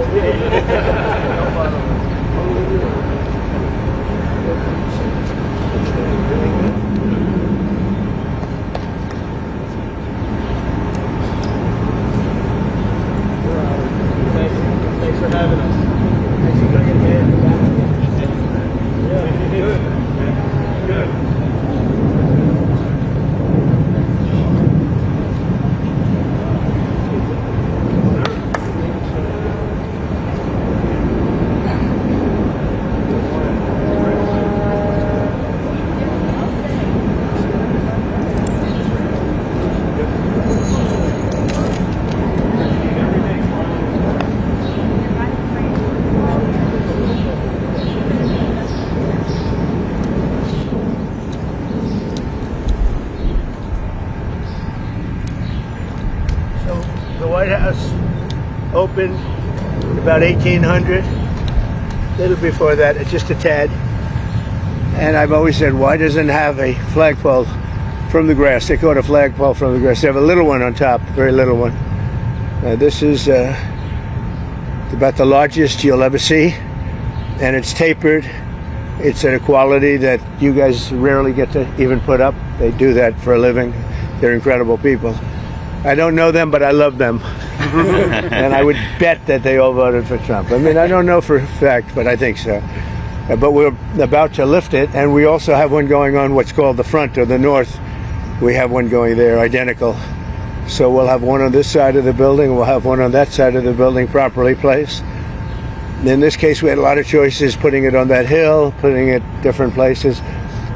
Thanks for having us. Thanks for bringing me in. Yeah, good. Good. The White House opened about 1800, a little before that, just a tad. And I've always said, why doesn't it have a flagpole from the grass? They call it a flagpole from the grass. They have a little one on top, a very little one. This is about the largest you'll ever see, and it's tapered. It's at a quality that you guys rarely get to even put up. They do that for a living. They're incredible people. I don't know them, but I love them. And I would bet that they all voted for Trump. I mean, I don't know for a fact, but I think so. But we're about to lift it, and we also have one going on what's called the front or the north. We have one going there, identical. So we'll have one on this side of the building, we'll have one on that side of the building, properly placed. In this case, we had a lot of choices, putting it on that hill, putting it different places.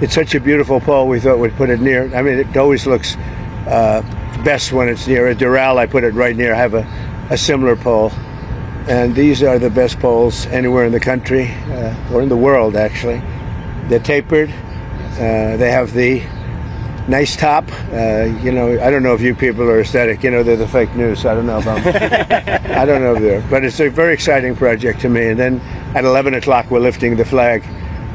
It's such a beautiful pole, we thought we'd put it near. I mean, it always looks best when it's near a Doral. I put it right near. I have a similar pole, and these are the best poles anywhere in the country or in the world, actually. They're tapered. They have the nice top. You know, I don't know if you people are aesthetic. You know, they're the fake news. I don't know if I don't know if they're, but it's a very exciting project to me. And then at 11 o'clock we're lifting the flag,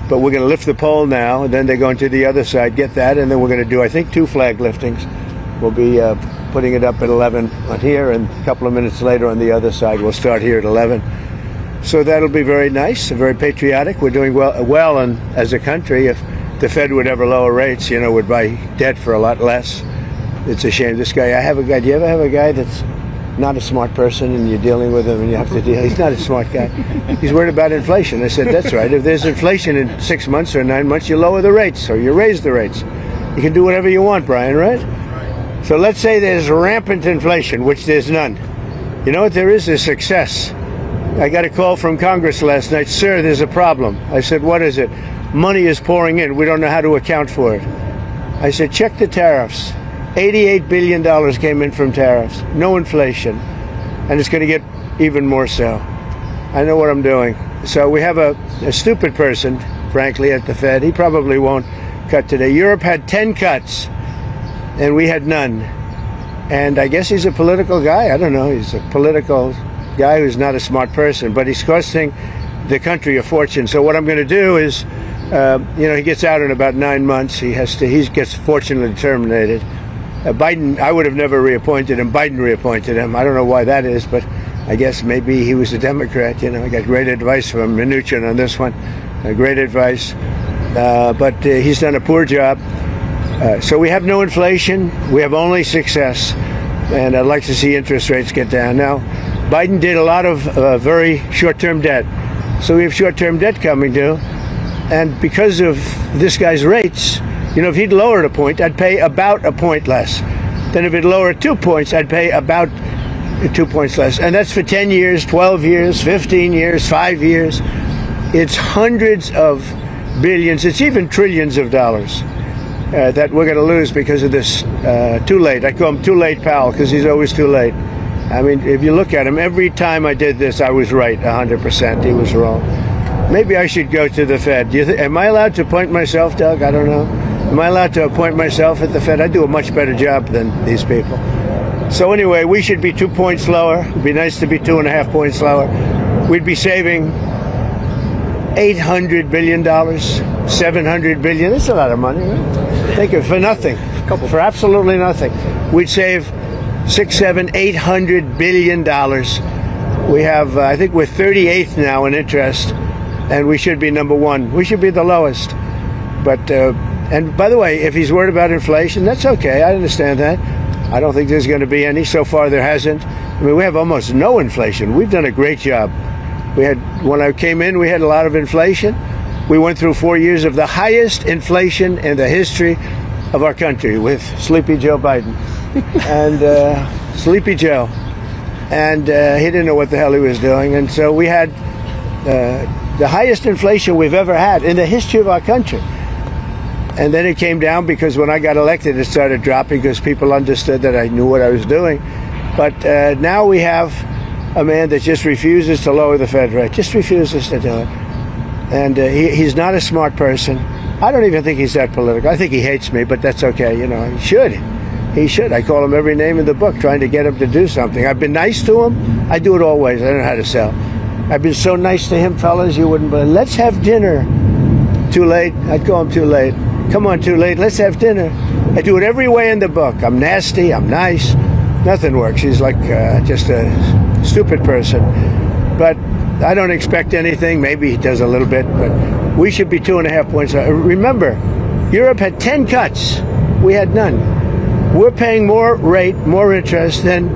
but we're going to lift the pole now, and then they're going to the other side, get that, and then we're going to do, I think, 2 flag liftings. We'll be putting it up at 11 on here, and a couple of minutes later on the other side. We'll start here at 11. So that'll be very nice, very patriotic. We're doing well and as a country. If the Fed would ever lower rates, you know, would buy debt for a lot less. It's a shame. This guy, I have a guy, do you ever have a guy that's not a smart person and you're dealing with him and you have to deal? He's not a smart guy. He's worried about inflation. I said, that's right. If there's inflation in 6 months or 9 months, you lower the rates or you raise the rates. You can do whatever you want, Brian, right? So let's say there's rampant inflation, which there's none. You know what there is? There's success. I got a call from Congress last night. Sir, there's a problem. I said, what is it? Money is pouring in. We don't know how to account for it. I said, check the tariffs. $88 billion came in from tariffs. No inflation. And it's going to get even more so. I know what I'm doing. So we have a stupid person, frankly, at the Fed. He probably won't cut today. Europe had 10 cuts. And we had none. And I guess he's a political guy. I don't know. He's a political guy who's not a smart person, but he's costing the country a fortune. So what I'm going to do is, you know, he gets out in about 9 months. He gets fortunately terminated. Biden, I would have never reappointed him. Biden reappointed him. I don't know why that is, but I guess maybe he was a Democrat. You know, I got great advice from Mnuchin on this one. Great advice. But he's done a poor job. So we have no inflation, we have only success, and I'd like to see interest rates get down. Now, Biden did a lot of very short-term debt, so we have short-term debt coming due, and because of this guy's rates, you know, if he'd lowered a point, I'd pay about a point less. Then if he'd lowered 2 points, I'd pay about 2 points less, and that's for 10 years, 12 years, 15 years, 5 years. It's hundreds of billions, it's even trillions of dollars. That we're going to lose because of this too late. I call him Too Late Powell because he's always too late. I mean, if you look at him, every time I did this, I was right 100%. He was wrong. Maybe I should go to the Fed. Am I allowed to appoint myself, Doug? I don't know. Am I allowed to appoint myself at the Fed? I do a much better job than these people. So anyway, we should be 2 points lower. It'd be nice to be 2.5 points lower. We'd be saving $800 billion, $700 billion. That's a lot of money, right? Think of it for nothing, for absolutely nothing. We'd save $600, $700, $800 billion. We have, I think we're 38th now in interest, and we should be number one. We should be the lowest. But, and by the way, if he's worried about inflation, that's okay. I understand that. I don't think there's going to be any. So far, there hasn't. I mean, we have almost no inflation. We've done a great job. When I came in, we had a lot of inflation. We went through 4 years of the highest inflation in the history of our country with Sleepy Joe Biden. And Sleepy Joe. And he didn't know what the hell he was doing. And so we had the highest inflation we've ever had in the history of our country. And then it came down because when I got elected, it started dropping because people understood that I knew what I was doing. But now we have a man that just refuses to lower the Fed rate, just refuses to do it. And he's not a smart person. I don't even think he's that political. I think he hates me, but that's okay. You know, he should. He should. I call him every name in the book, trying to get him to do something. I've been nice to him. I do it always. I don't know how to sell. I've been so nice to him, fellas, you wouldn't believe. Let's have dinner. Too late. I'd call him too late. Come on, too late. Let's have dinner. I do it every way in the book. I'm nasty. I'm nice. Nothing works. He's like just a stupid person. But I don't expect anything. Maybe he does a little bit, but we should be 2.5 points. Remember, Europe had 10 cuts. We had none. We're paying more rate, more interest than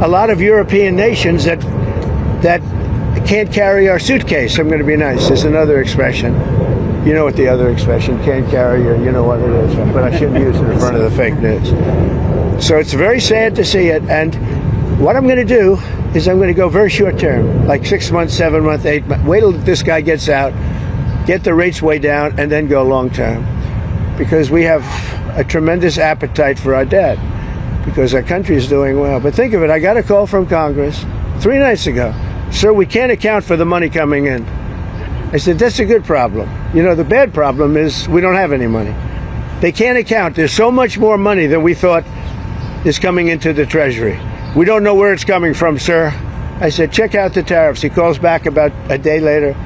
a lot of European nations that can't carry our suitcase. I'm going to be nice. There's another expression. You know what the other expression, can't carry your, you know what it is, but I shouldn't use it in front of the fake news. So it's very sad to see it. And what I'm going to do is I'm going to go very short term, like 6 months, 7 months, 8 months. Wait till this guy gets out, get the rates way down, and then go long term. Because we have a tremendous appetite for our debt, because our country is doing well. But think of it, I got a call from Congress 3 nights ago. Sir, we can't account for the money coming in. I said, that's a good problem. You know, the bad problem is we don't have any money. They can't account. There's so much more money than we thought is coming into the Treasury. We don't know where it's coming from, sir. I said, check out the tariffs. He calls back about a day later.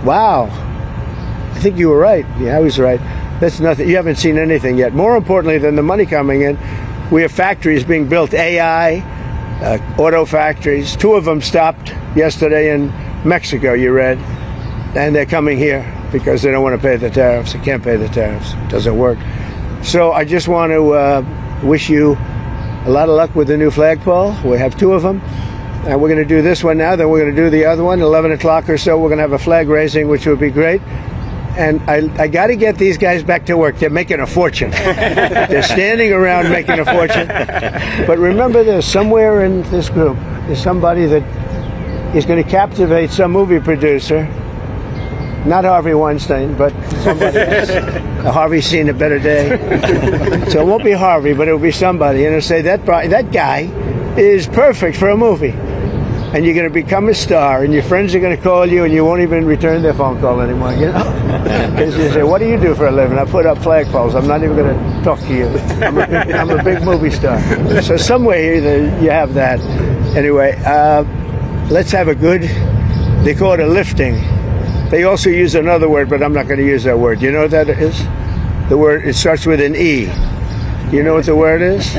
Wow, I think you were right. Yeah, I was right. That's nothing. You haven't seen anything yet. More importantly than the money coming in, we have factories being built, AI, auto factories. 2 of them stopped yesterday in Mexico, you read. And they're coming here because they don't want to pay the tariffs. They can't pay the tariffs. It doesn't work. So I just want to wish you a lot of luck with the new flagpole. We have 2 of them. And we're going to do this one now. Then we're going to do the other one. 11 o'clock or so, we're going to have a flag raising, which would be great. And I got to get these guys back to work. They're making a fortune. They're standing around making a fortune. But remember this, somewhere in this group is somebody that is going to captivate some movie producer. Not Harvey Weinstein, but somebody else. Harvey's seen a better day. So it won't be Harvey, but it'll be somebody. And it'll say, that guy is perfect for a movie. And you're going to become a star, and your friends are going to call you, and you won't even return their phone call anymore, you know? Because you say, what do you do for a living? I put up flagpoles. I'm not even going to talk to you. I'm a big movie star. So somewhere you have that. Anyway, let's have a good, they call it a lifting. They also use another word, but I'm not going to use that word. You know what that is? The word, it starts with an E. You know what the word is?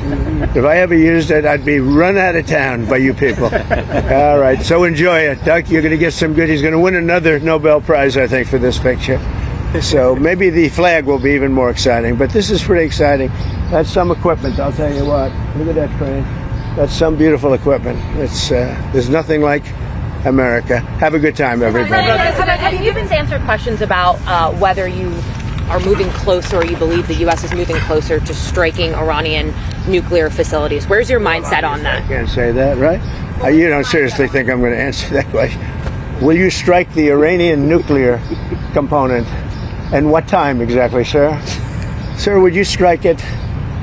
If I ever used it, I'd be run out of town by you people. All right, so enjoy it. Doug, you're going to get some good. He's going to win another Nobel Prize, I think, for this picture. So maybe the flag will be even more exciting. But this is pretty exciting. That's some equipment, I'll tell you what. Look at that crane. That's some beautiful equipment. It's there's nothing like America. Have a good time, everybody. Have you been answered questions about whether you are moving closer, or you believe the U.S. is moving closer to striking Iranian nuclear facilities? Where's your mindset on that? I can't say that, right? You don't seriously think I'm going to answer that question? Will you strike the Iranian nuclear component? And what time exactly, sir? Sir, would you strike it?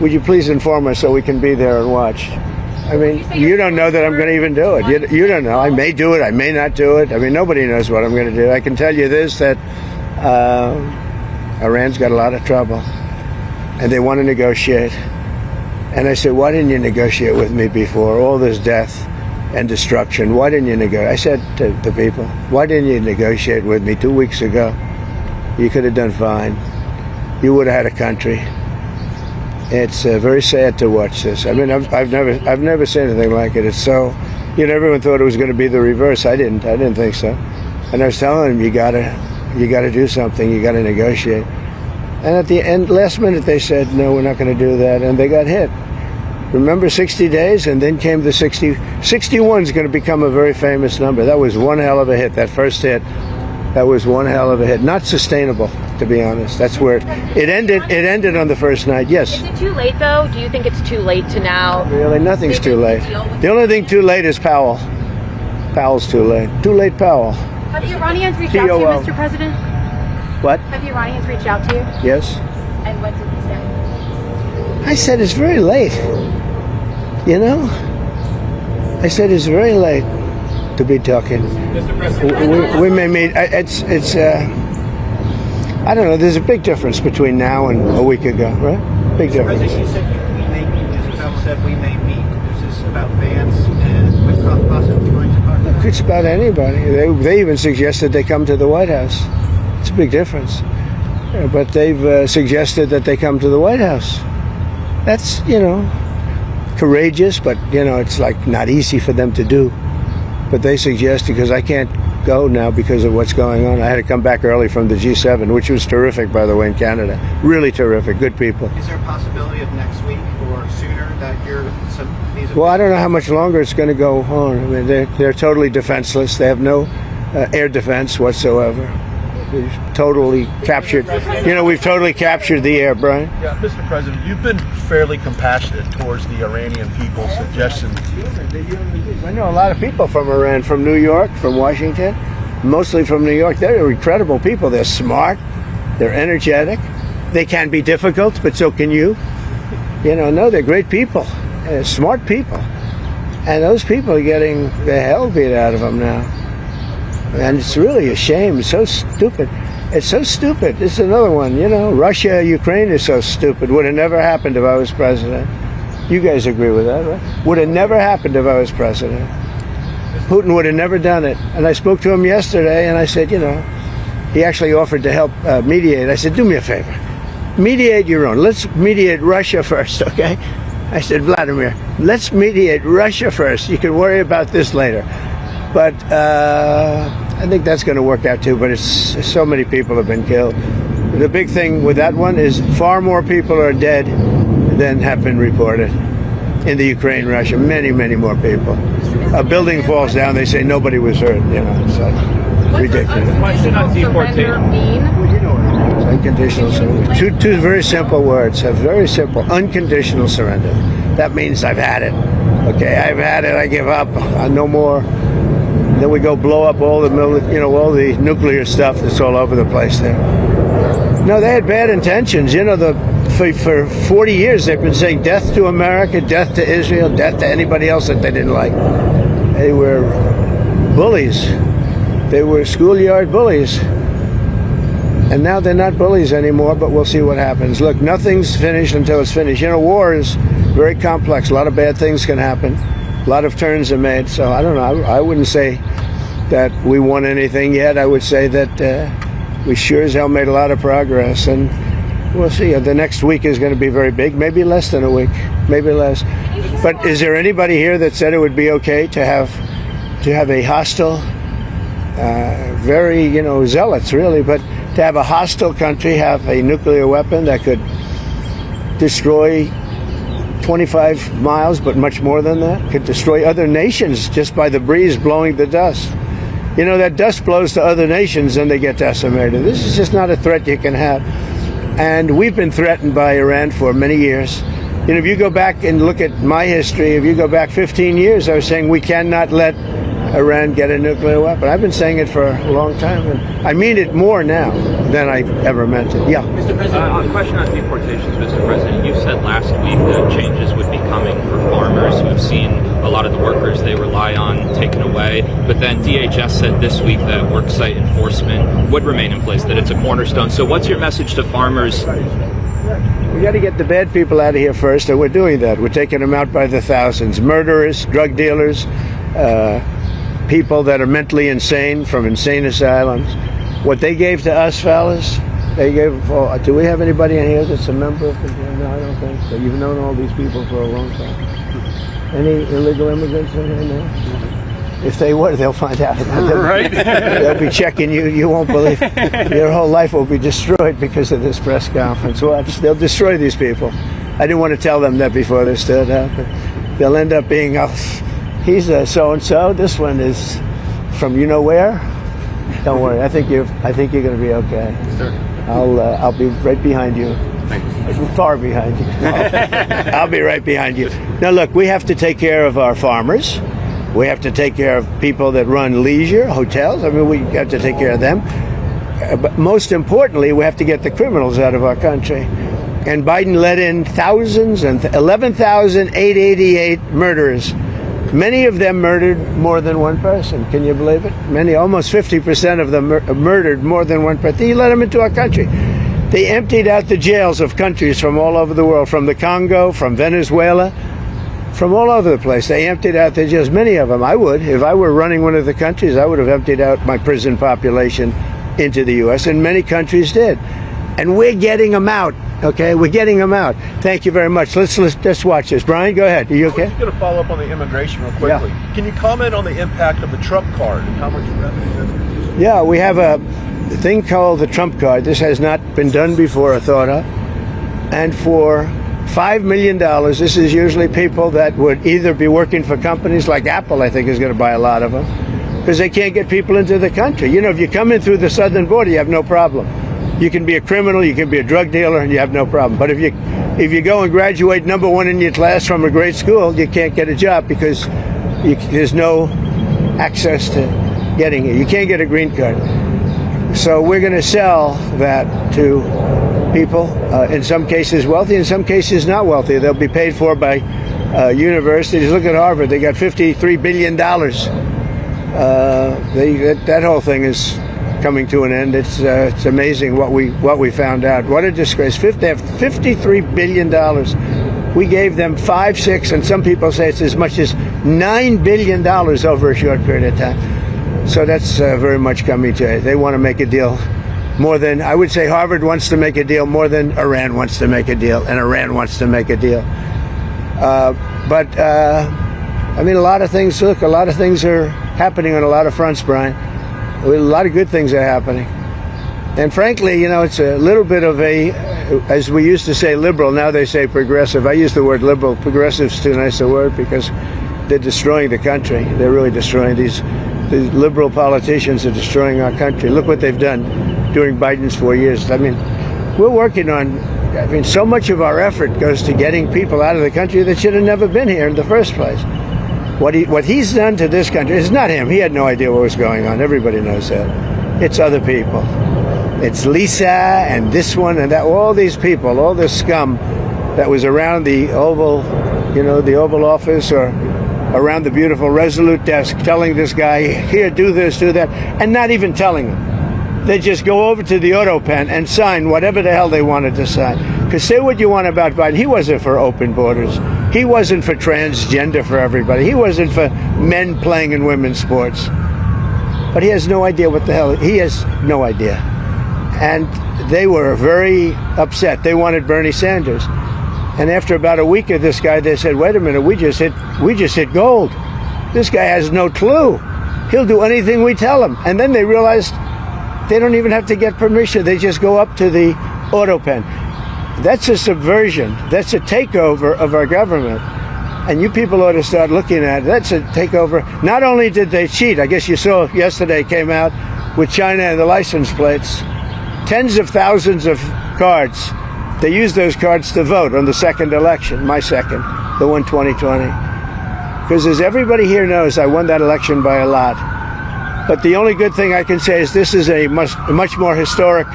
Would you please inform us so we can be there and watch? I mean, you don't know that I'm going to even do it. You don't know. I may do it. I may not do it. I mean, nobody knows what I'm going to do. I can tell you this, that Iran's got a lot of trouble, and they want to negotiate. And I said, why didn't you negotiate with me before? All this death and destruction. Why didn't you negotiate? I said to the people, why didn't you negotiate with me 2 weeks ago? You could have done fine. You would have had a country. It's very sad to watch this. I mean, I've never seen anything like it. It's so everyone thought it was going to be the reverse. I didn't think so. And I was telling them, you gotta do something. You gotta negotiate. And at the end, last minute, they said, no, we're not going to do that. And they got hit. Remember 60 days? And then came the 60. 61 is going to become a very famous number. That was one hell of a hit, that first hit. That was one hell of a hit. Not sustainable, to be honest. That's where it ended. It ended on the first night, yes. Is it too late, though? Do you think it's too late to now? Really, nothing's too late. The only thing too late is Powell. Powell's too late. Too late, Powell. Have the Iranians reached out to you, Mr. President? What? Have the Iranians reached out to you? Yes. And what did you say? I said it's very late. I said it's very late to be talking. Mr. President, We may meet. It's. I don't know. There's a big difference between now and a week ago, right? Big difference. President, you said we may meet. Mr. Powell said we may meet. Is this about Vance and with possibly going to talk about? It's about anybody. They even suggested they come to the White House. It's a big difference. But they've suggested that they come to the White House. That's, courageous, but, it's like not easy for them to do. But they suggest, because I can't go now because of what's going on. I had to come back early from the G7, which was terrific, by the way, in Canada. Really terrific. Good people. Is there a possibility of next week or sooner that these? Well, I don't know how much longer it's going to go on. I mean, they're totally defenseless. They have no air defense whatsoever. We've totally captured. We've totally captured the air, Brian. Yeah, Mr. President, you've been fairly compassionate towards the Iranian people's suggestion. I know a lot of people from Iran, from New York, from Washington, mostly from New York. They're incredible people. They're smart. They're energetic. They can be difficult, but so can you. No, they're great people, smart people. And those people are getting the hell beat out of them now. And it's really a shame. It's so stupid. It's so stupid. This is another one. Russia, Ukraine is so stupid. Would have never happened if I was president. You guys agree with that, right? Would have never happened if I was president. Putin would have never done it. And I spoke to him yesterday, and I said, he actually offered to help mediate. I said, do me a favor. Mediate your own. Let's mediate Russia first, okay? I said, Vladimir, let's mediate Russia first. You can worry about this later. But I think that's going to work out too. But so many people have been killed. The big thing with that one is far more people are dead than have been reported in the Ukraine, Russia. Many, many more people. A building falls down. They say nobody was hurt. It's like ridiculous. Question on deportation. It's unconditional surrender. Two very simple words. A very simple, unconditional surrender. That means I've had it. Okay, I've had it. I give up. No more. Then we go blow up all the all the nuclear stuff that's all over the place there. No, they had bad intentions. For 40 years they've been saying death to America, death to Israel, death to anybody else that they didn't like. They were bullies. They were schoolyard bullies. And now they're not bullies anymore, but we'll see what happens. Look, nothing's finished until it's finished. War is very complex. A lot of bad things can happen. A lot of turns are made. So I don't know. I wouldn't say that we won anything yet. I would say that we sure as hell made a lot of progress. And we'll see. The next week is going to be very big. Maybe less than a week. Maybe less. But is there anybody here that said it would be okay to have a hostile, very, zealots really, but to have a hostile country have a nuclear weapon that could destroy 25 miles, but much more than that, could destroy other nations just by the breeze blowing the dust. That dust blows to other nations and they get decimated. This is just not a threat you can have. And we've been threatened by Iran for many years. If you go back and look at my history, if you go back 15 years, I was saying we cannot let Iran get a nuclear weapon. I've been saying it for a long time, and I mean it more now than I ever meant it. Yeah. Mr. President, a question on deportations, Mr. President. You said last week that changes would be coming for farmers who have seen a lot of the workers they rely on taken away. But then DHS said this week that worksite enforcement would remain in place, that it's a cornerstone. So what's your message to farmers? We got to get the bad people out of here first, and we're doing that. We're taking them out by the thousands. Murderers, drug dealers, people that are mentally insane from insane asylums. What they gave to us, fellas, they gave. Do we have anybody in here that's a member of the? No, I don't think so. You've known all these people for a long time. Any illegal immigrants in here now? If they were, they'll find out. Right. They'll be checking you. You won't believe it. Your whole life will be destroyed because of this press conference. Watch, they'll destroy these people. I didn't want to tell them that before they stood up. But they'll end up being, he's a so-and-so. This one is from you know where. Don't worry. I think you're going to be okay. Sir. I'll be right behind you. Thank you. Far behind you. I'll be right behind you. Now, look, we have to take care of our farmers. We have to take care of people that run leisure, hotels. I mean, we have to take care of them. But most importantly, we have to get the criminals out of our country. And Biden let in thousands and 11,888 murderers. Many of them murdered more than one person. Can you believe it? Many, almost 50% of them murdered more than one person. He let them into our country. They emptied out the jails of countries from all over the world, from the Congo, from Venezuela, from all over the place. They emptied out the jails, many of them. I would. If I were running one of the countries, I would have emptied out my prison population into the U.S., and many countries did. And we're getting them out, okay? We're getting them out. Thank you very much. Let's watch this. Brian, go ahead. Are you okay? I'm going to follow up on the immigration real quickly. Yeah. Can you comment on the impact of the Trump card and how much revenue that's produced? Yeah, we have a thing called the Trump card. This has not been done before or thought of. And for $5 million, this is usually people that would either be working for companies like Apple, I think is going to buy a lot of them, because they can't get people into the country. You know, if you come in through the southern border, you have no problem. You can be a criminal, you can be a drug dealer, and you have no problem. But if you go and graduate number one in your class from a great school, you can't get a job because there's no access to getting it. You can't get a green card. So we're going to sell that to people, in some cases wealthy, in some cases not wealthy. They'll be paid for by universities. Look at Harvard. They got $53 billion. That whole thing is coming to an end. It's amazing what we found out. What a disgrace. They have $53 billion. We gave them 5, 6, and some people say it's as much as $9 billion over a short period of time. So that's very much coming to it. They want to make a deal more than, I would say Harvard wants to make a deal more than Iran wants to make a deal, and Iran wants to make a deal. I mean, a lot of things are happening on a lot of fronts, Brian. A lot of good things are happening. And frankly, you know, it's a little bit of a, as we used to say, liberal. Now they say progressive. I use the word liberal. Progressive's too nice a word because they're destroying the country. They're really destroying these liberal politicians are destroying our country. Look what they've done during Biden's 4 years. I mean, we're working on, so much of our effort goes to getting people out of the country that should have never been here in the first place. What he's done to this country, it's not him. He had no idea what was going on. Everybody knows that. It's other people. It's Lisa and this one and that, all these people, all this scum that was around the Oval, the Oval Office or around the beautiful Resolute desk telling this guy, here, do this, do that, and not even telling him. They just go over to the auto pen and sign whatever the hell they wanted to sign. Because say what you want about Biden, he wasn't for open borders. He wasn't for transgender for everybody. He wasn't for men playing in women's sports. But he has no idea what the hell, he has no idea. And they were very upset. They wanted Bernie Sanders. And after about a week of this guy, they said, wait a minute, we just hit gold. This guy has no clue. He'll do anything we tell him. And then they realized they don't even have to get permission. They just go up to the auto pen. That's a subversion. That's a takeover of our government. And you people ought to start looking at it. That's a takeover. Not only did they cheat, I guess you saw yesterday came out with China and the license plates. Tens of thousands of cards. They used those cards to vote on the second election, my second, the one 2020. Because as everybody here knows, I won that election by a lot. But the only good thing I can say is this is a much more historic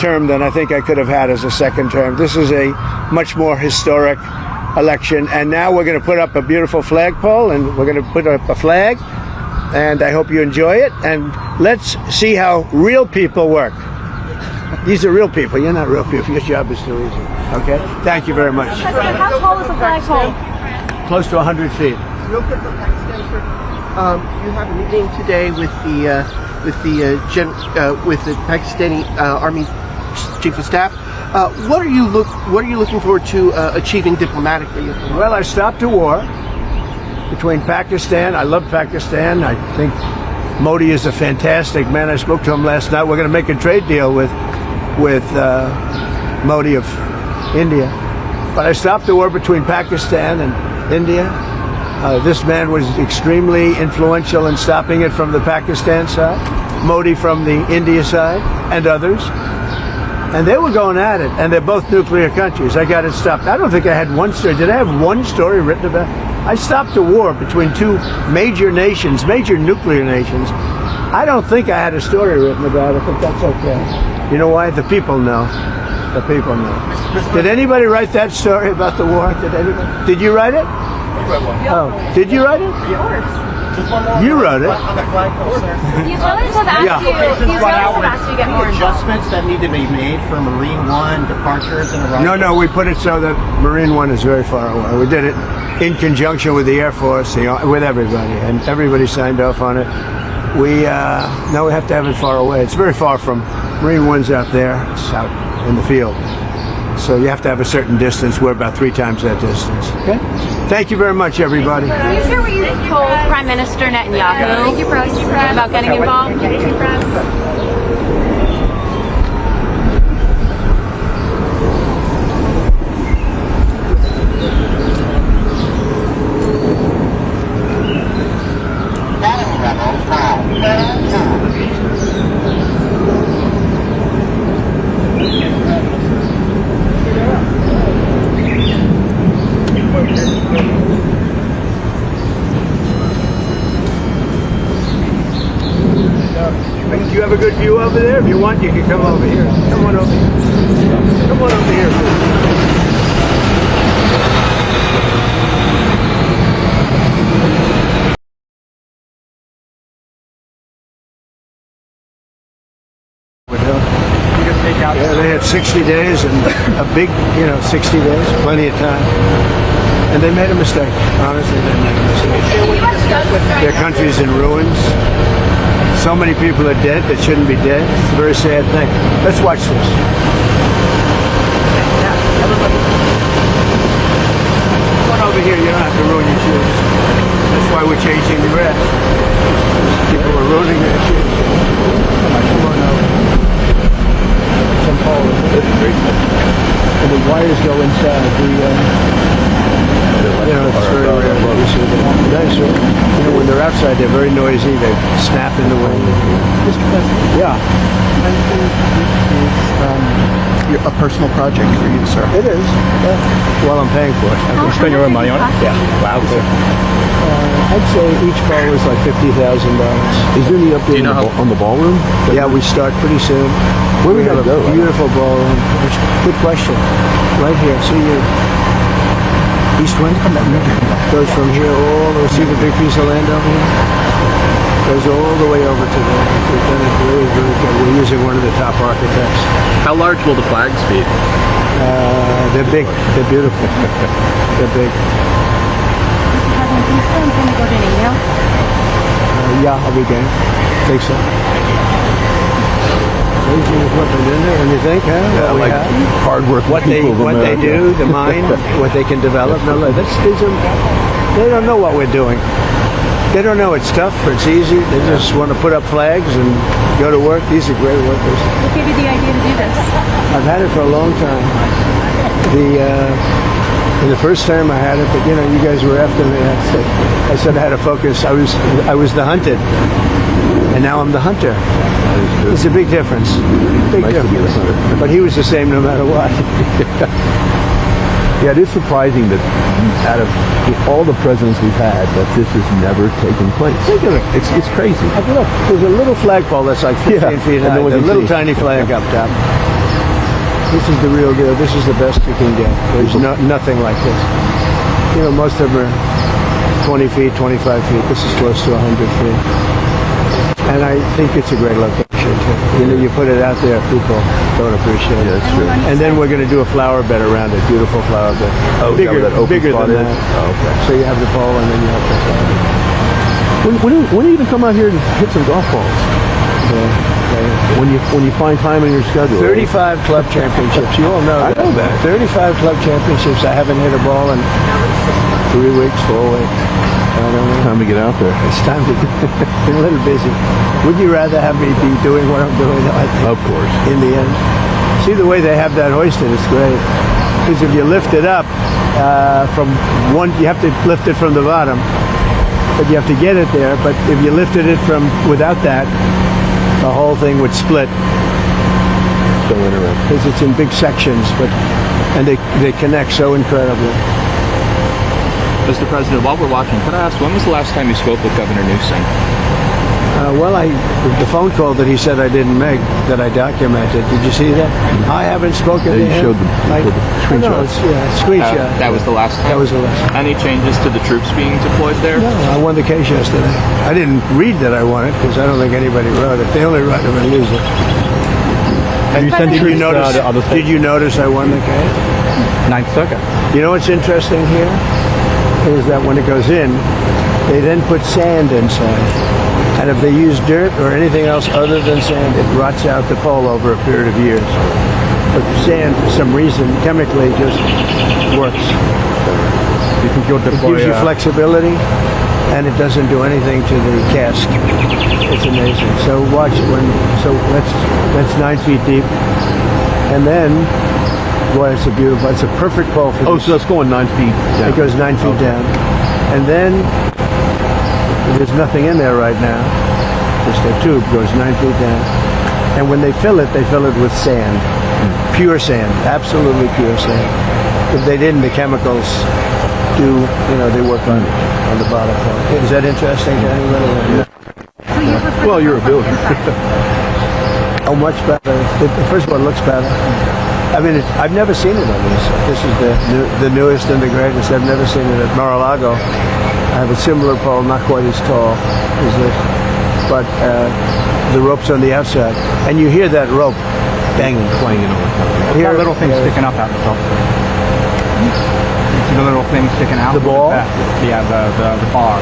term than I think I could have had as a second term. This is a much more historic election. And now we're going to put up a beautiful flagpole, and we're going to put up a flag. And I hope you enjoy it. And let's see how real people work. These are real people. You're not real people. Your job is too easy. Okay? Thank you very much. President, how tall is the flagpole? Close to 100 feet. Real quick from Pakistan, sir. You have a meeting today with the Pakistani Army Chief of Staff. What are you looking forward to achieving diplomatically? Well, I stopped a war. between Pakistan. I love Pakistan. I think Modi is a fantastic man. I spoke to him last night. We're going to make a trade deal with Modi of India. But I stopped the war between Pakistan and India. This man was extremely influential in stopping it from the Pakistan side, Modi from the India side, and others. And they were going at it, and they're both nuclear countries. I got it stopped. I don't think I had one story. Did I have one story written about it? I stopped a war between two major nations, major nuclear nations. I don't think I had a story written about it, but that's okay. You know why? The people know. The people know. Did anybody write that story about the war? Did anybody? Did you write it? Oh, did you write it? You wrote it. On the flagpole, sir. He's willing to ask you to get more involved. Adjustments that need to be made for Marine One departures and arrivals. No, we put it so that Marine One is very far away. We did it in conjunction with the Air Force, with everybody, and everybody signed off on it. Now we have to have it far away. It's very far from Marine One's out there. It's out in the field. So you have to have a certain distance. We're about 3 times that distance. Okay? Thank you very much, everybody. Can you share what you told Prime Minister Netanyahu about getting involved? Do you have a good view over there? If you want, you can come over here. Come on over here. Come on over here. Yeah, they had 60 days and a big, 60 days, plenty of time. And they made a mistake. Honestly, they made a mistake. Their country's in ruins. So many people are dead that shouldn't be dead. It's a very sad thing. Let's watch this. Come on over here. You don't have to ruin your shoes. That's why we're changing the grass. People are ruining their shoes. Come on over. Some poles. And the wires go inside. It's very rare that you see them. Dinosaur, when they're outside, they're very noisy. They snap in the wind. Mr. President, Yeah, I think this is a personal project for you, sir. it is. Yeah. Well, I'm paying for it. You spend your own money on it? Yeah. Wow. I'd say each ball is like $50,000. Is there any update on the ballroom? Yeah, we start pretty soon. Where we have gotta a go? beautiful ballroom. Good question. Right here. See your east wind? Goes from here all the way. See the big piece of land over here? Goes all the way over to there. We've done it very, very good. We're using one of the top architects. How large will the flags be? They're big. They're beautiful. They're big. Yeah, I'll be game. Think so. Amazing equipment in there, and you think, huh? Yeah, what we like have? hard-working What they do, the mind, what they can develop. No, they don't know what we're doing. They don't know it's tough or it's easy. They just want to put up flags and go to work. These are great workers. What gave you the idea to do this? I've had it for a long time. The first time I had it, but you guys were after me. I said I had to focus. I was the hunted, and now I'm the hunter. It's a big difference. Big difference. But he was the same no matter what. Yeah, it is surprising that out of all the presidents we've had, that this has never taken place. Think of it. It's crazy. Look, there's a little flagpole that's like 15 feet high. A little tiny flag up top. This is the real deal. This is the best you can get. There's nothing like this. Most of them are 20 feet, 25 feet. This is close to 100 feet. And I think it's a great location too. You put it out there, people don't appreciate it. That's true. And then we're going to do a flower bed around it, beautiful flower bed. Oh, bigger than that. Oh, okay. So you have the pole, and then you have the flower. When do you even come out here and hit some golf balls? When you find time in your schedule. 35 club championships. You all know that. I know that. 35 club championships. I haven't hit a ball in 3 weeks, 4 weeks. I don't know. Time to get out there. It's time to been a little busy. Would you rather have me be doing what I'm doing? I think, Of course. in the end. See the way they have that hoisted, it's great. Because if you lift it up from one, you have to lift it from the bottom, but you have to get it there. But if you lifted it from without that, the whole thing would split. So interesting. Because it's in big sections, and they connect so incredibly. Mr. President, while we're watching, could I ask, when was the last time you spoke with Governor Newsom? The phone call that he said I didn't make, that I documented. Did you see that? I haven't spoken to You him. showed the screenshot. Screenshot. That was the last time? That was the last time. Any changes to the troops being deployed there? No, I won the case yesterday. I didn't read that I won it because I don't think anybody wrote it. They only write it and lose it. Did you notice I won the case? Ninth Circuit. You know what's interesting here? Is that when it goes in, they then put sand inside. And if they use dirt or anything else other than sand, it rots out the pole over a period of years. But sand, for some reason, chemically just works. You think you'll It gives you flexibility, and it doesn't do anything to the cask. It's amazing. So watch it that's 9 feet deep, and then, boy, it's a perfect pole for Oh, this. so it's going 9 feet down. It goes 9 feet down, and then there's nothing in there right now. Just a tube goes 9 feet down, and when they fill it with sand, pure sand, absolutely pure sand. If they didn't, the chemicals they work on the bottom part. Is that interesting to anybody? Well, you're a builder. Oh, much better. First of all, it looks better. I mean, I've never seen it on this. This is the newest and the greatest. I've never seen it at Mar-a-Lago. I have a similar pole, not quite as tall as this, but the rope's on the outside, and you hear that rope banging, clanging over. Here, that little thing sticking up out of the top. See the little thing sticking out? The ball? Yeah, the bar.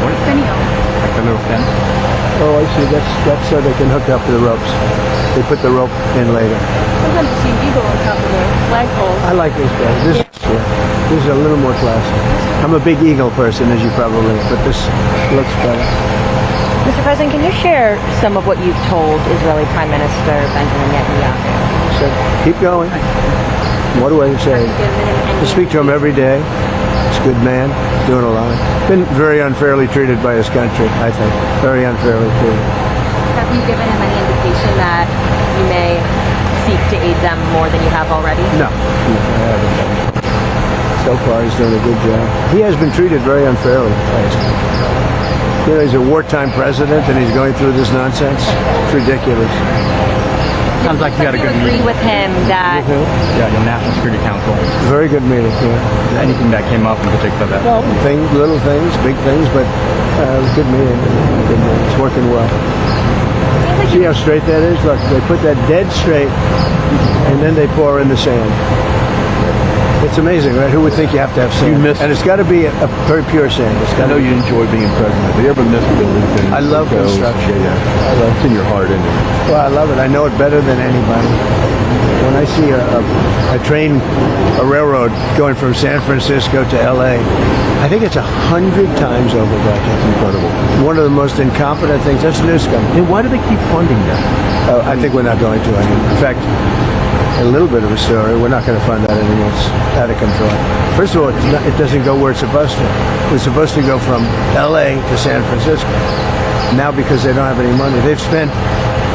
What is it? Like the little fin. Oh, I see. That's so they can hook up the ropes. They put the rope in later. Sometimes you see eagle on top of the flagpoles. I like this guy. This is a little more classy. I'm a big eagle person, as you probably, but this looks better. Mr. President, can you share some of what you've told Israeli Prime Minister Benjamin Netanyahu? So keep going. What do I say? I speak to him every day. He's a good man, doing a lot. Been very unfairly treated by his country, I think. Very unfairly treated. Have you given him any indication that you may seek to aid them more than you have already? No, I haven't. So far, he's doing a good job. He has been treated very unfairly by his country. He's a wartime president, and he's going through this nonsense. It's ridiculous. Sounds like you got a good agree meeting. with him that Yeah, the National Security Council. Very good meeting. Yeah. Anything that came up in particular that? Well, little things, big things, but good meeting. Good meeting. It's working well. See how straight that is? Look, they put that dead straight, and then they pour in the sand. It's amazing, right? Who would think you have to have sand? And it's got to be a very pure sand. I know you enjoy being president. Do you ever miss building? I love construction. Yeah. It's in your heart, isn't it? Well, I love it. I know it better than anybody. When I see a railroad going from San Francisco to L.A., I think it's 100 times over budget. It's incredible. One of the most incompetent things. That's Newsom. And why do they keep funding that? I think we're not going to. In fact, a little bit of a story. We're not going to fund that anymore. It's out of control. First of all, it doesn't go where it's supposed to. It's supposed to go from L.A. to San Francisco. Now, because they don't have any money, they've spent,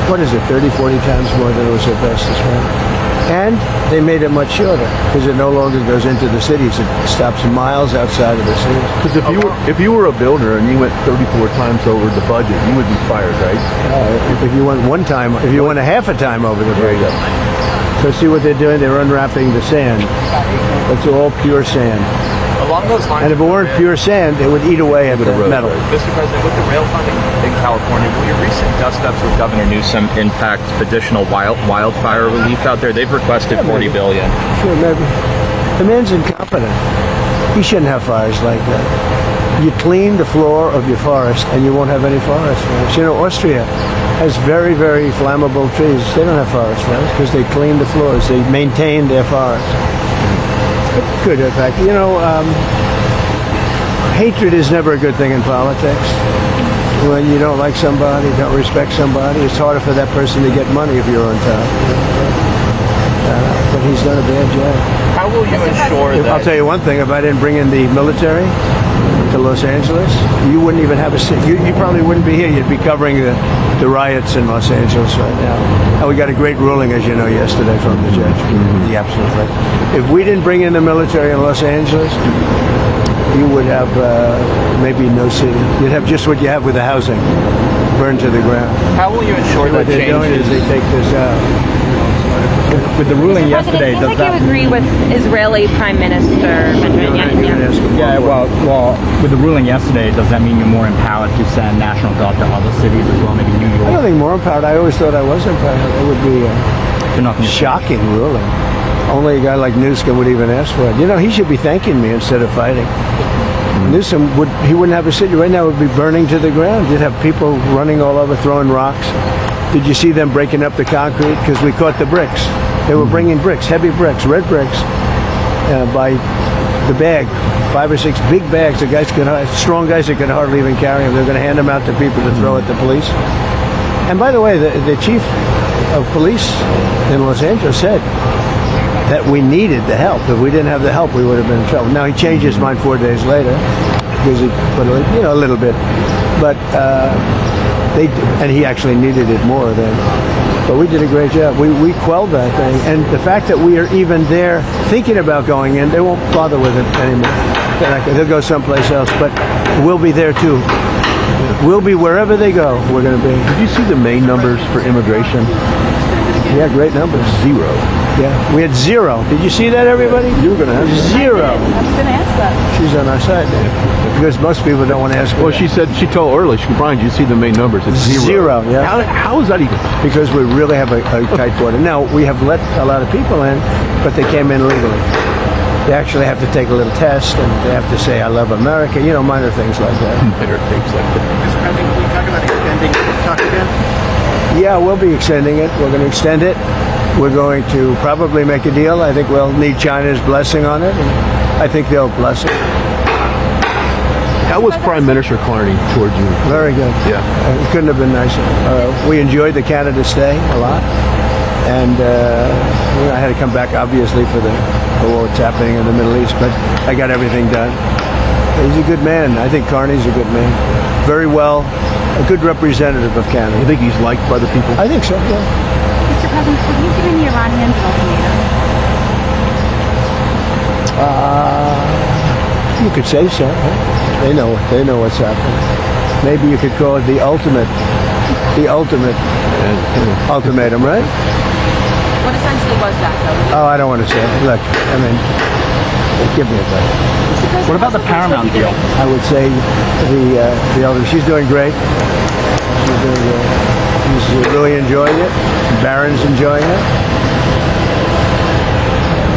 30, 40 times more than it was supposed to spend. And they made it much shorter because it no longer goes into the cities. It stops miles outside of the cities. Because if you were a builder and you went 34 times over the budget, you would be fired, right? If you went a half a time over the budget. So see what they're doing? They're unwrapping the sand. It's all pure sand. Along those lines, And if it weren't pure sand, it would eat away at the metal. Mr. President, with the rail funding in California, will your recent dust-ups with Governor Newsom impact additional wildfire relief out there? They've requested $40 billion. Sure, maybe. The man's incompetent. He shouldn't have fires like that. You clean the floor of your forest and you won't have any forest fires. Austria has very, very flammable trees. They don't have forest fires because they clean the floors. They maintain their forests. Good, in fact. hatred is never a good thing in politics. When you don't like somebody, don't respect somebody, it's harder for that person to get money if you're on top. But he's done a bad job. How will you ensure that? I'll tell you one thing, if I didn't bring in the military to Los Angeles, you wouldn't even have a seat. You probably wouldn't be here. You'd be covering the riots in Los Angeles right now. And we got a great ruling, as you know, yesterday from the judge. The absolute right. If we didn't bring in the military in Los Angeles, you would have maybe no city. You'd have just what you have with the housing, burned to the ground. How will you ensure that What they're doing is changes? they take this out. With the ruling yesterday, President, it seems like you agree with Israeli Prime Minister Benjamin Netanyahu. Yeah, well, with the ruling yesterday, does that mean you're more empowered to send National Guard to other cities as well, maybe New I don't York? think more empowered. I always thought I was empowered. It would be You're not a shocking ruling. Only a guy like Newsom would even ask for it. You know, he should be thanking me instead of fighting. Newsom wouldn't have a city right now. It would be burning to the ground. You'd have people running all over, throwing rocks. Did you see them breaking up the concrete? Because we caught the bricks. They were bringing bricks, heavy bricks, red bricks, by the bag, 5 or 6 big bags. The guys strong guys that could hardly even carry them. They're going to hand them out to people to throw at the police. And by the way, the chief of police in Los Angeles said that we needed the help. If we didn't have the help, we would have been in trouble. Now he changed his mind 4 days later because he put a little bit, but and he actually needed it more then. But we did a great job. We quelled that thing, and the fact that we are even there thinking about going in, they won't bother with it anymore. They'll go someplace else, but we'll be there too. We'll be wherever they go. We're going to be. Did you see the main numbers for immigration? Yeah, great numbers. 0. Yeah, we had 0. Did you see that, everybody? You were going to have 0. I was going to ask that. She's on our side now. Because most people don't want to ask her. Well, she told earlier, Brian, did you see the main numbers? It's 0. 0, yeah. How is that even? Because we really have a tight border. Now, we have let a lot of people in, but they came in legally. They actually have to take a little test, and they have to say, I love America, minor things like that. Minor things like that. Mr. President, can we talk about extending the talk again? Yeah, we'll be extending it. We're going to extend it. We're going to probably make a deal. I think we'll need China's blessing on it, and I think they'll bless it. How was Prime Minister Carney towards you? Very good. Yeah. It couldn't have been nicer. We enjoyed the Canada stay a lot, and I had to come back obviously for what's happening in the Middle East, but I got everything done. He's a good man. I think Carney's a good man. Very well, a good representative of Canada. You think he's liked by the people? I think so, yeah. Mr. President, have you given the Iranians an ultimatum? You could say so. They know what's happening. Maybe you could call it the ultimate ultimatum, right? What essentially was that, though? Oh, I don't want to say it. Look, I mean, give me a break. What about the Paramount deal? I would say the elder. She's doing great. She's doing great. She's really enjoying it. Barron's enjoying it.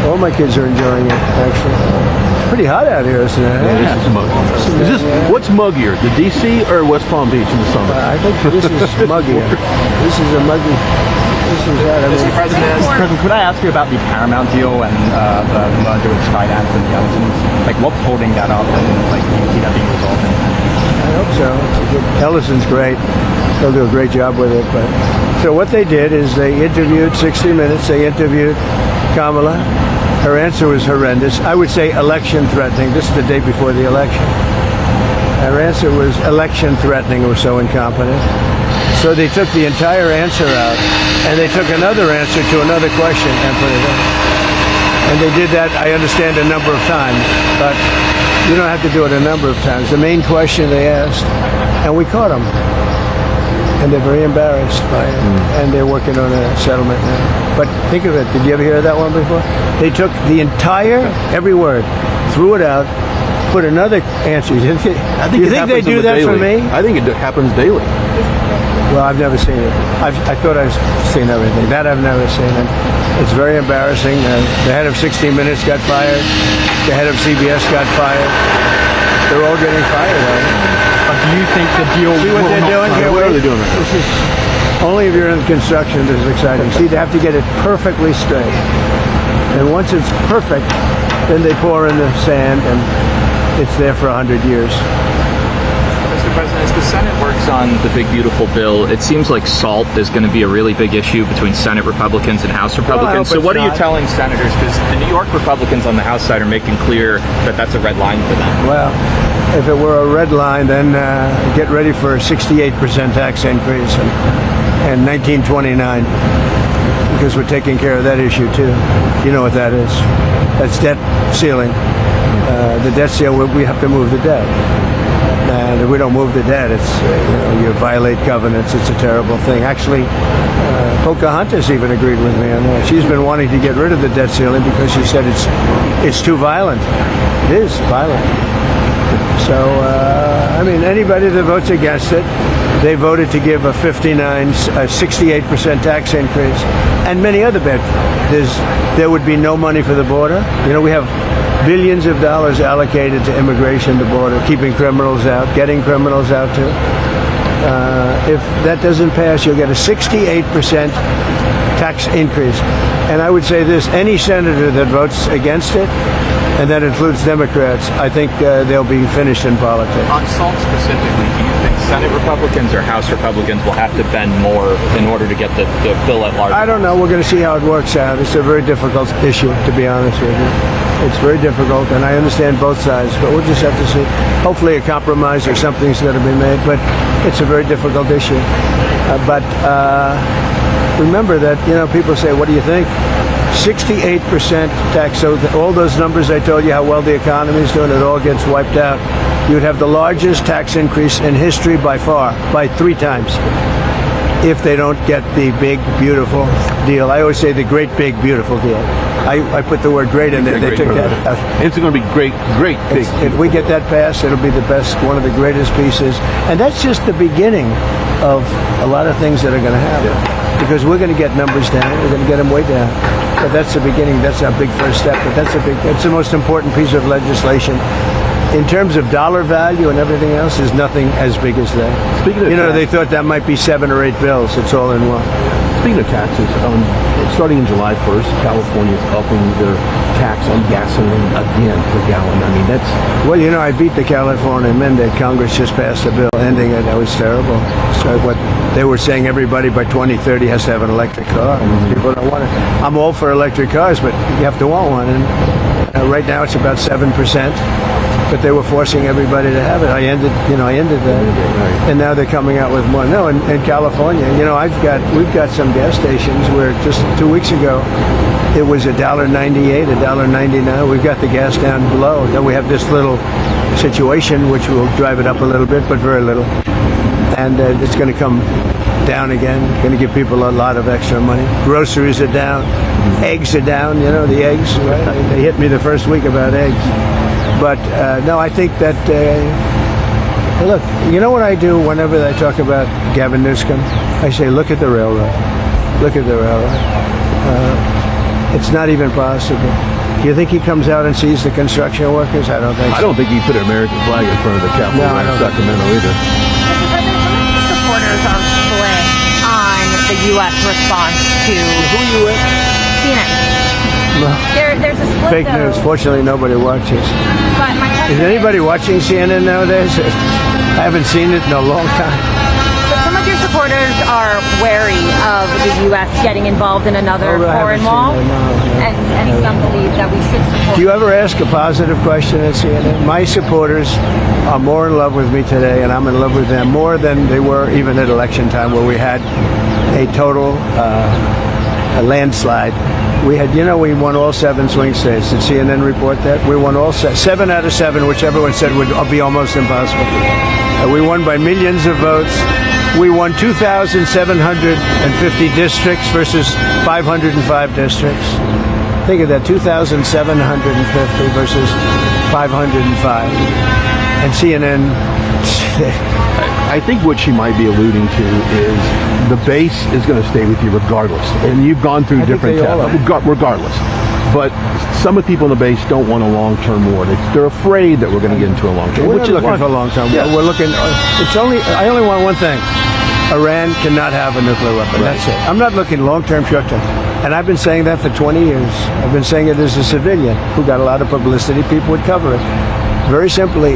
All my kids are enjoying it, actually. It's pretty hot out here, isn't it? Yeah, this is muggy. What's muggier, the DC or West Palm Beach in the summer? I think this is muggier. This is a muggy. This is that. I mean, Mr. President, could I ask you about the Paramount deal and the merger with Skydance and the Ellisons? Like, what's holding that up, and do you see that being resolved? I hope so. Ellison's great. They'll do a great job with it. But so what they did is they interviewed 60 Minutes. They interviewed Kamala. Her answer was horrendous. I would say election threatening. This is the day before the election. Her answer was election threatening. It was so incompetent. So they took the entire answer out, and they took another answer to another question and put it in. And they did that, I understand, a number of times, but you don't have to do it a number of times. The main question they asked, and we caught them. And they're very embarrassed by it, and they're working on a settlement now. But think of it, did you ever hear that one before? They took the entire, every word, threw it out, put another answer. You think they do that for me? I think it happens daily. Well, I've never seen it. I thought I've seen everything. That I've never seen. And it's very embarrassing. The head of 60 Minutes got fired. The head of CBS got fired. They're all getting fired. Do you think the deal See what they're doing here? What are they doing? This is only if you're in construction. This is exciting. See, they have to get it perfectly straight. And once it's perfect, then they pour in the sand and it's there for 100 years. Mr. President, as the Senate works on the big beautiful bill, it seems like SALT is going to be a really big issue between Senate Republicans and House Republicans. So what are you telling senators? Because the New York Republicans on the House side are making clear that that's a red line for them. Well, if it were a red line, then get ready for a 68% tax increase in 1929, because we're taking care of that issue too. You know what that is? That's debt ceiling. The debt ceiling, we have to move the debt. And if we don't move the debt, it's you violate covenants. It's a terrible thing. Actually, Pocahontas even agreed with me on that. She's been wanting to get rid of the debt ceiling because she said it's too violent. It is violent. So I mean, anybody that votes against it, they voted to give a 68% tax increase, and many other bad. There would be no money for the border. We have billions of dollars allocated to immigration, the border, keeping criminals out, getting criminals out too. If that doesn't pass, you'll get a 68% tax increase. And I would say this, any senator that votes against it, and that includes Democrats, I think they'll be finished in politics. On SALT specifically, do you think Senate Republicans or House Republicans will have to bend more in order to get the bill at large? I don't know. We're going to see how it works out. It's a very difficult issue, to be honest with you. It's very difficult, and I understand both sides, but we'll just have to see. Hopefully a compromise or something's going to be made, but it's a very difficult issue. But remember that, people say, what do you think? 68% tax, so all those numbers I told you, how well the economy is doing, it all gets wiped out. You would have the largest tax increase in history by far, by 3 times, if they don't get the big, beautiful deal. I always say the great, big, beautiful deal. I put the word great in there. They took that out. It's going to be great, big. If we get that passed, it'll be the best, one of the greatest pieces. And that's just the beginning of a lot of things that are going to happen. Because we're going to get numbers down. We're going to get them way down. But that's the beginning. That's our big first step. But that's the most important piece of legislation. In terms of dollar value and everything else, there's nothing as big as that. Speaking of they thought that might be 7 or 8 bills. It's all in one. Speaking of taxes, starting in July 1st, California is upping their tax on gasoline again per gallon. I mean, that's... Well, I beat the California mandate. Congress just passed a bill ending it. That was terrible. So what they were saying, everybody by 2030 has to have an electric car. People don't want it. I'm all for electric cars, but you have to want one. And right now it's about 7%. But they were forcing everybody to have it. I ended that, and now they're coming out with more. No, in California, we've got some gas stations where just 2 weeks ago it was $1.98, $1.99. We've got the gas down below. Then we have this little situation which will drive it up a little bit, but very little, and it's going to come down again. Going to give people a lot of extra money. Groceries are down, eggs are down. The eggs. Right? They hit me the first week about eggs. But no, I think that, look, you know what I do whenever I talk about Gavin Newsom? I say, look at the railroad. Look at the railroad. It's not even possible. Do you think he comes out and sees the construction workers? I don't think so. I don't think he put an American flag in front of the Capitol in Sacramento either. Mr. President, some of the supporters are split on the U.S. response to... Who are you with? CNN. There's a split, Fake news. Fortunately, nobody watches. But my question is anybody watching CNN nowadays? I haven't seen it in a long time. But some of your supporters are wary of the U.S. getting involved in another foreign wall, and some believe that we should support. Do you ever ask a positive question at CNN? My supporters are more in love with me today, and I'm in love with them more than they were even at election time, where we had a total a landslide. We had, we won all 7 swing states. Did CNN report that? We won all 7 out of 7, which everyone said would be almost impossible. We won by millions of votes. We won 2,750 districts versus 505 districts. Think of that, 2,750 versus 505. And CNN... I think what she might be alluding to is the base is going to stay with you regardless. And you've gone through different tests, regardless. But some of the people in the base don't want a long-term war. They're afraid that we're going to get into a long-term war. We're not looking for a long-term war. We're looking... I only want one thing. Iran cannot have a nuclear weapon. Right. That's it. I'm not looking long-term, short-term. And I've been saying that for 20 years. I've been saying it as a civilian who got a lot of publicity. People would cover it. Very simply,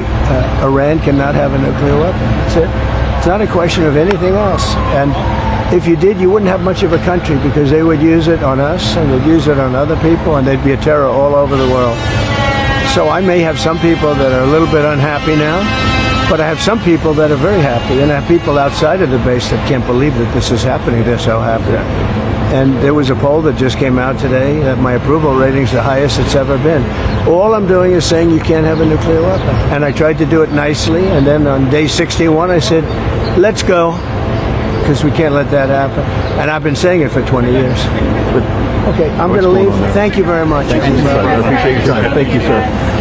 Iran cannot have a nuclear weapon. That's it. It's not a question of anything else. And if you did, you wouldn't have much of a country, because they would use it on us and they'd use it on other people, and they'd be a terror all over the world. So I may have some people that are a little bit unhappy now, but I have some people that are very happy, and I have people outside of the base that can't believe that this is happening. They're so happy. And there was a poll that just came out today that my approval rating's the highest it's ever been. All I'm doing is saying you can't have a nuclear weapon. And I tried to do it nicely, and then on day 61 I said, let's go, because we can't let that happen. And I've been saying it for 20 years. But, okay, I'm going to leave. Thank you very much. Thank you, sir. I appreciate your time. Thank you, sir.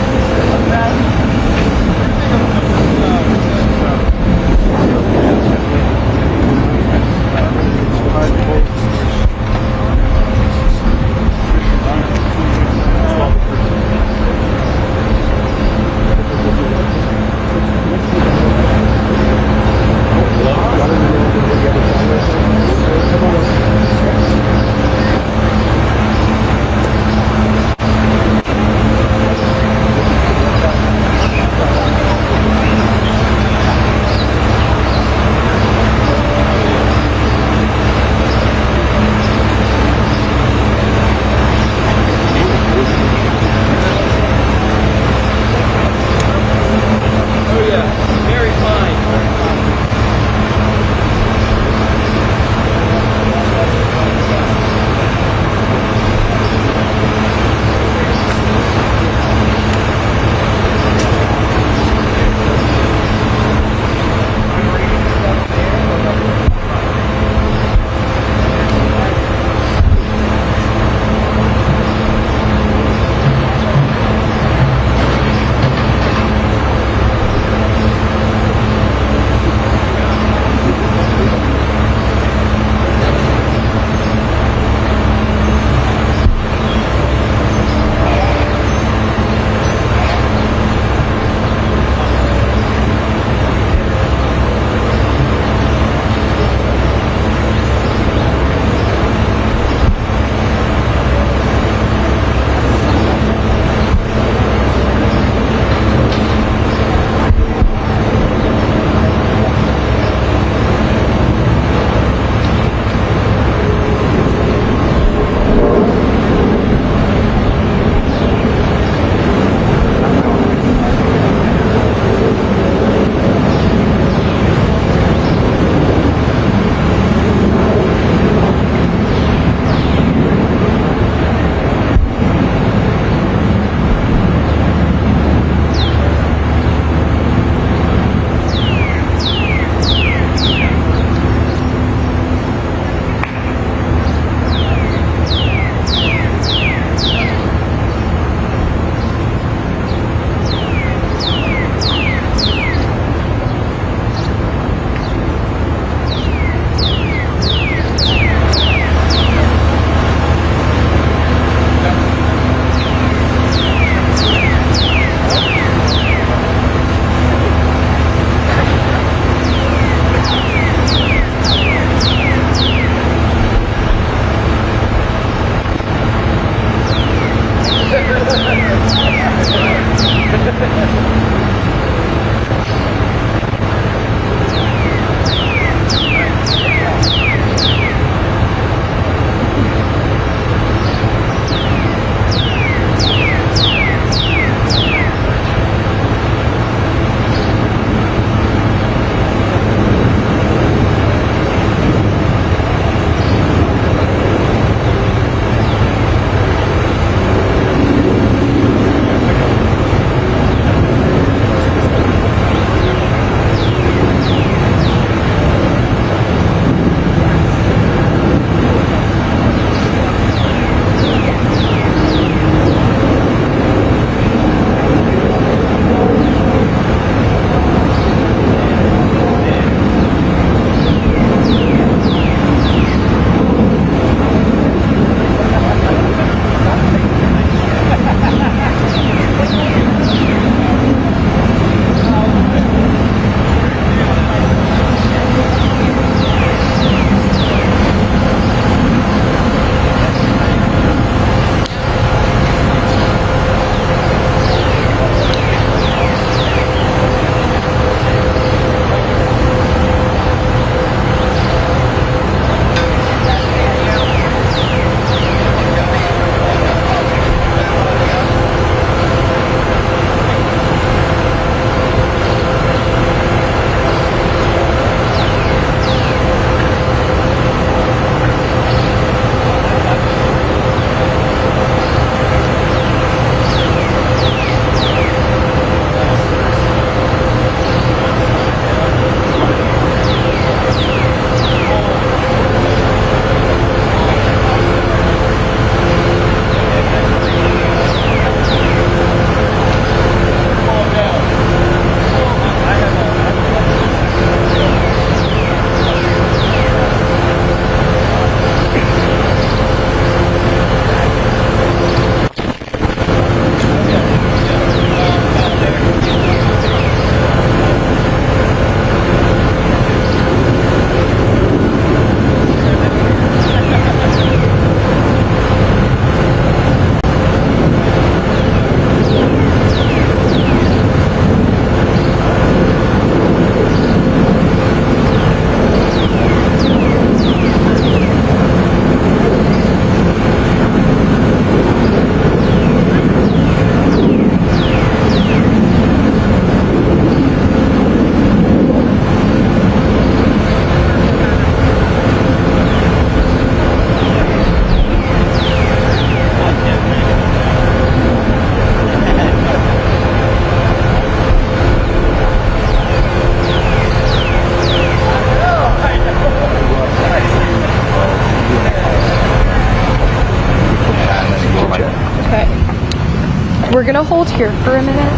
We're gonna hold here for a minute,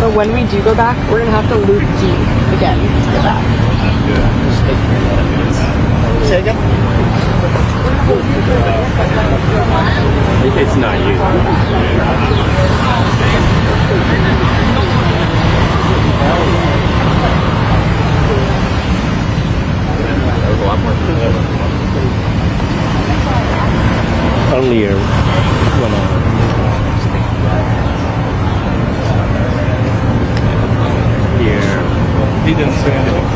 but when we do go back, we're gonna have to loop D again to get back. Say again? It's not you. There's a lot more people. Only your here. He didn't say anything.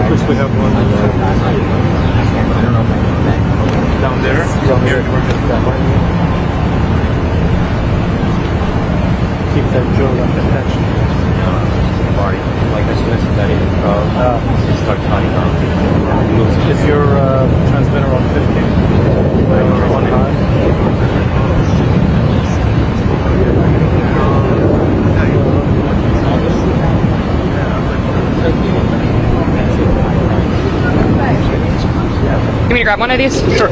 First we have one down there. Here. Keep that jaw attention. Party. Like as soon as it's that in, it starts hiding out. Is your transmitter on 50? On high? You want me to grab one of these? Sure.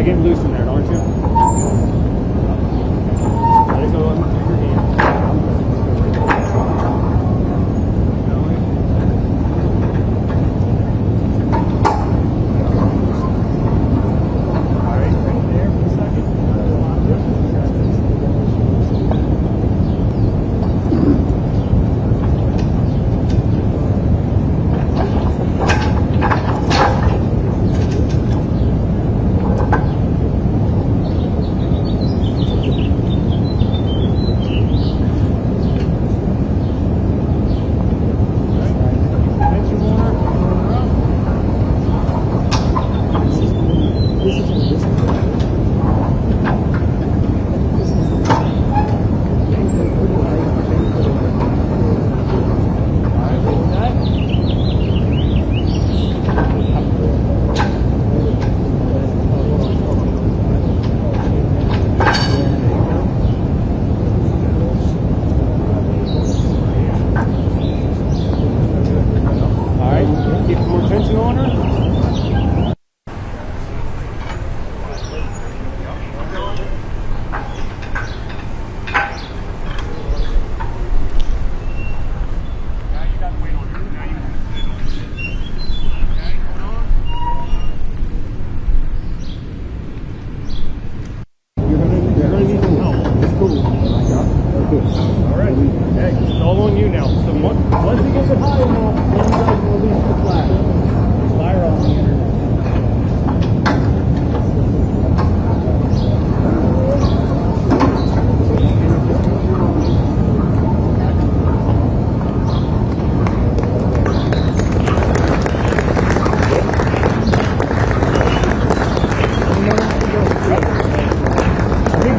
Getting loose in there, aren't you? Let it go under your hand. All right, right there for a second. you now. So once he gets it high enough, then you guys release the flag. Fire on the internet.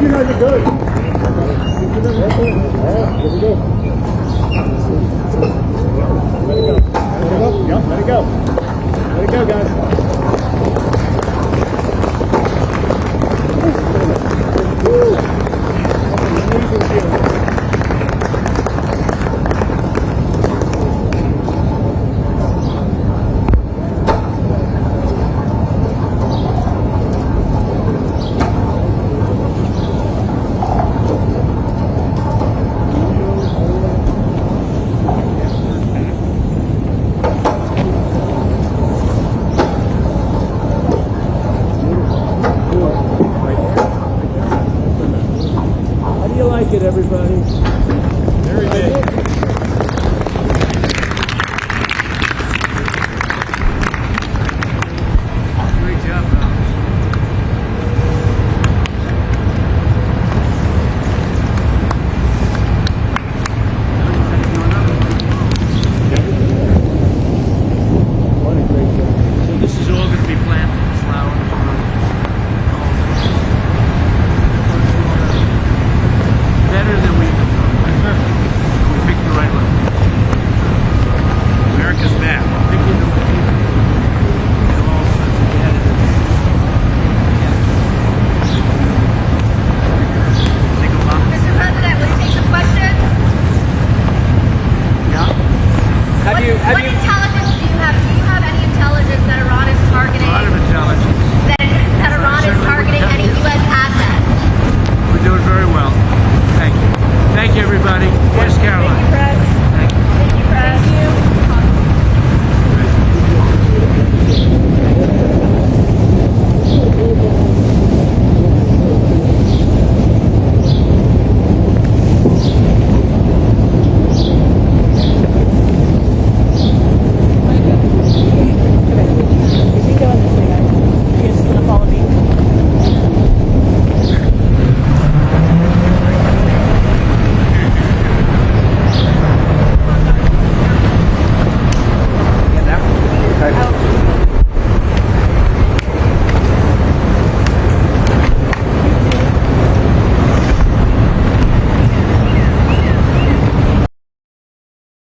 You guys are good. All right, here we go. Let it go. Let it go. Yep, let it go. Let it go, guys. Woo! Amazing feeling. How do you like it, everybody?